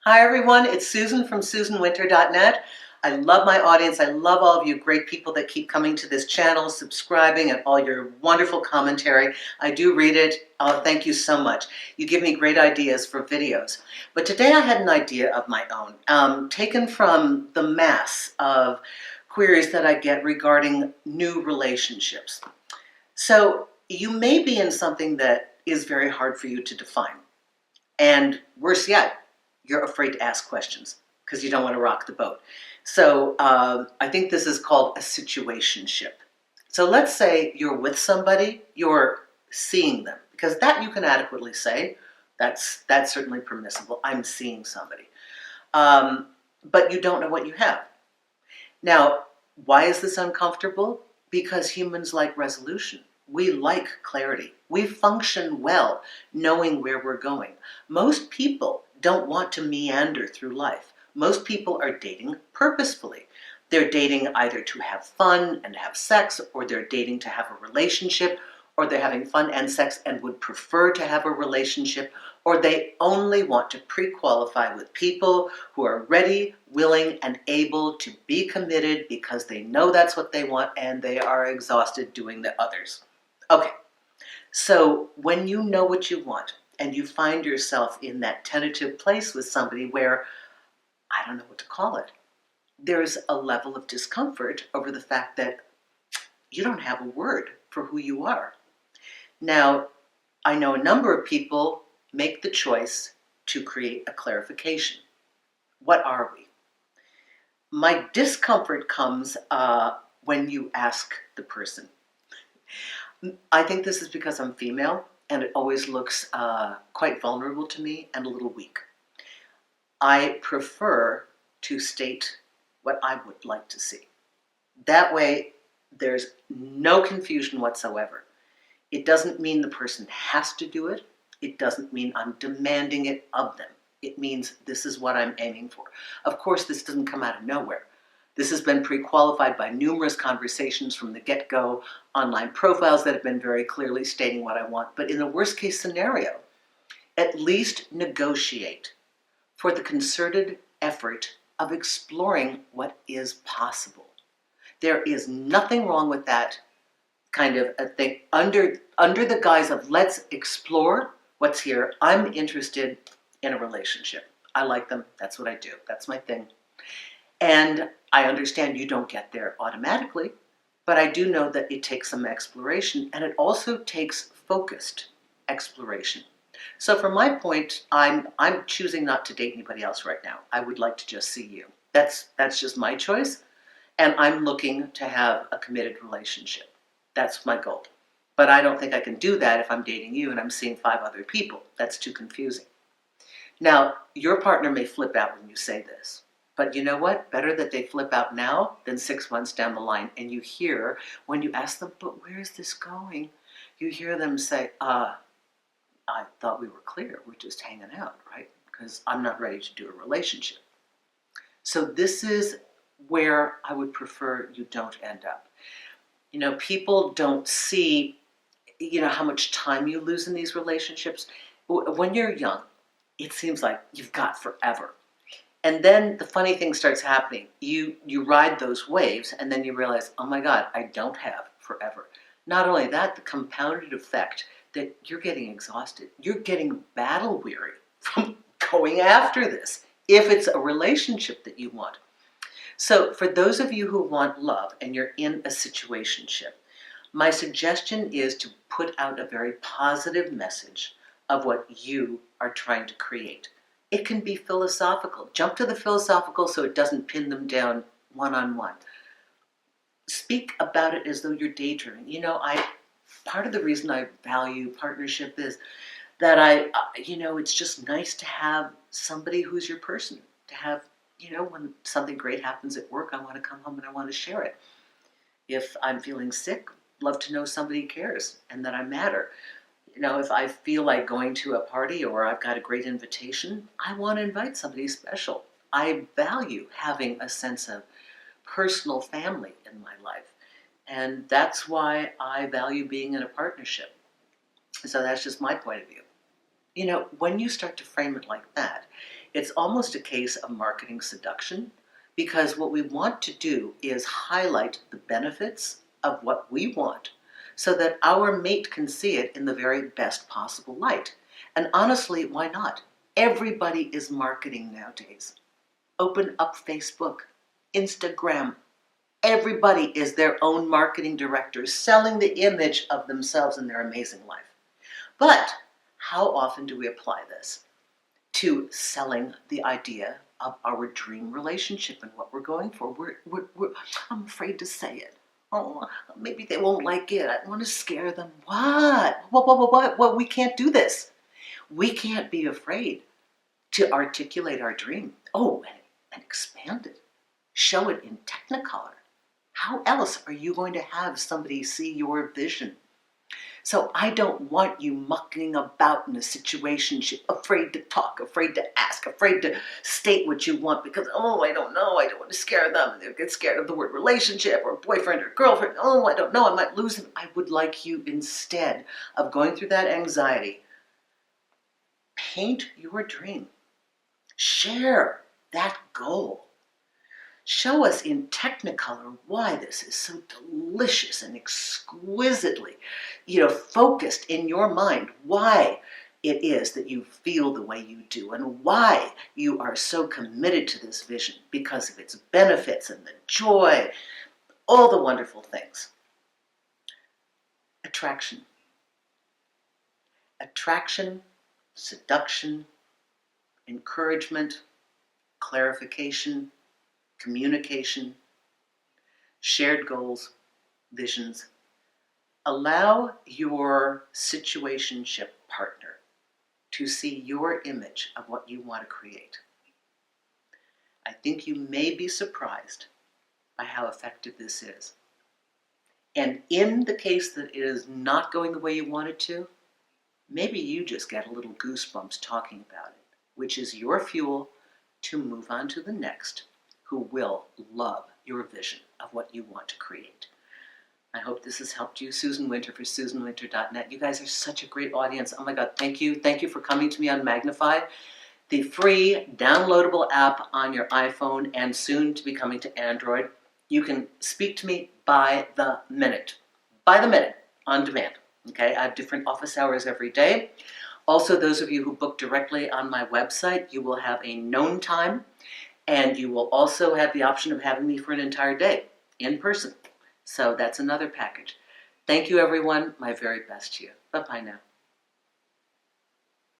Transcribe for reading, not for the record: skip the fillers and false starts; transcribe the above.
Hi everyone, it's Susan from SusanWinter.net. I love my audience. I love all of you great people that keep coming to this channel, subscribing, and all your wonderful commentary. I do read it. Thank you so much. You give me great ideas for videos. But today I had an idea of my own, taken from the mass of queries that I get regarding new relationships. So you may be in something that is very hard for you to define. And worse yet, you're afraid to ask questions because you don't want to rock the boat. So I think this is called a situationship. So let's say you're with somebody, you're seeing them, because that you can adequately say. That's certainly permissible. I'm seeing somebody. But you don't know what you have. Now, why is this uncomfortable? Because humans like resolution. We like clarity. We function well knowing where we're going. Most people don't want to meander through life. Most people are dating purposefully. They're dating either to have fun and have sex, or they're dating to have a relationship, or they're having fun and sex and would prefer to have a relationship, or they only want to pre-qualify with people who are ready, willing, and able to be committed because they know that's what they want and they are exhausted doing the others. Okay, so when you know what you want and you find yourself in that tentative place with somebody where, I don't know what to call it, there's a level of discomfort over the fact that you don't have a word for who you are. Now, I know a number of people make the choice to create a clarification. What are we? My discomfort comes when you ask the person. I think this is because I'm female and it always looks quite vulnerable to me and a little weak. I prefer to state what I would like to see. That way, there's no confusion whatsoever. It doesn't mean the person has to do it. It doesn't mean I'm demanding it of them. It means this is what I'm aiming for. Of course, this doesn't come out of nowhere. This has been pre-qualified by numerous conversations from the get-go, online profiles that have been very clearly stating what I want. But in the worst-case scenario, at least negotiate for the concerted effort of exploring what is possible. There is nothing wrong with that kind of a thing under the guise of let's explore what's here. I'm interested in a relationship. I like them. That's what I do. That's my thing. And I understand you don't get there automatically, but I do know that it takes some exploration, and it also takes focused exploration. So from my point, I'm choosing not to date anybody else right now. I would like to just see you. That's just my choice, and I'm looking to have a committed relationship. That's my goal. But I don't think I can do that if I'm dating you and I'm seeing 5 other people. That's too confusing. Now, your partner may flip out when you say this. But you know what? Better that they flip out now than 6 months down the line. And you hear, when you ask them, but where is this going? You hear them say, I thought we were clear. We're just hanging out, right? Because I'm not ready to do a relationship. So this is where I would prefer you don't end up. You know, people don't see, how much time you lose in these relationships. When you're young, it seems like you've got forever. And then the funny thing starts happening. You ride those waves and then you realize, oh my God, I don't have forever. Not only that, the compounded effect that you're getting exhausted. You're getting battle weary from going after this, if it's a relationship that you want. So for those of you who want love and you're in a situationship, my suggestion is to put out a very positive message of what you are trying to create. It can be philosophical. Jump to the philosophical so it doesn't pin them down one-on-one. Speak about it as though you're daydreaming. Part of the reason I value partnership is that it's just nice to have somebody who's your person. To have, when something great happens at work, I want to come home and I want to share it. If I'm feeling sick, love to know somebody cares and that I matter. If I feel like going to a party or I've got a great invitation, I want to invite somebody special. I value having a sense of personal family in my life. And that's why I value being in a partnership. So that's just my point of view. When you start to frame it like that, It's almost a case of marketing seduction, because what we want to do is highlight the benefits of what we want so that our mate can see it in the very best possible light. And honestly, why not? Everybody is marketing nowadays. Open up Facebook, Instagram. Everybody is their own marketing director, selling the image of themselves and their amazing life. But how often do we apply this to selling the idea of our dream relationship and what we're going for? I'm afraid to say it. Oh, maybe they won't like it. I want to scare them. What? What? We can't do this. We can't be afraid to articulate our dream. Oh, and expand it. Show it in Technicolor. How else are you going to have somebody see your vision? So I don't want you mucking about in a situationship, afraid to talk, afraid to ask, afraid to state what you want because, oh, I don't know, I don't want to scare them. They'll get scared of the word relationship or boyfriend or girlfriend. Oh, I don't know, I might lose them. I would like you, instead of going through that anxiety, paint your dream. Share that goal. Show us in Technicolor why this is so delicious and exquisitely, focused in your mind, why it is that you feel the way you do and why you are so committed to this vision because of its benefits and the joy, all the wonderful things. Attraction. Attraction, seduction, encouragement, clarification, communication, shared goals, visions. Allow your situationship partner to see your image of what you want to create. I think you may be surprised by how effective this is. And in the case that it is not going the way you want it to, maybe you just get a little goosebumps talking about it, which is your fuel to move on to the next, who will love your vision of what you want to create. I hope this has helped you. Susan Winter for SusanWinter.net. You guys are such a great audience. Oh my God, thank you. Thank you for coming to me on Magnify, the free downloadable app on your iPhone and soon to be coming to Android. You can speak to me by the minute, on demand. Okay, I have different office hours every day. Also, those of you who book directly on my website, you will have a known time. And you will also have the option of having me for an entire day in person. So that's another package. Thank you, everyone. My very best to you. Bye-bye now.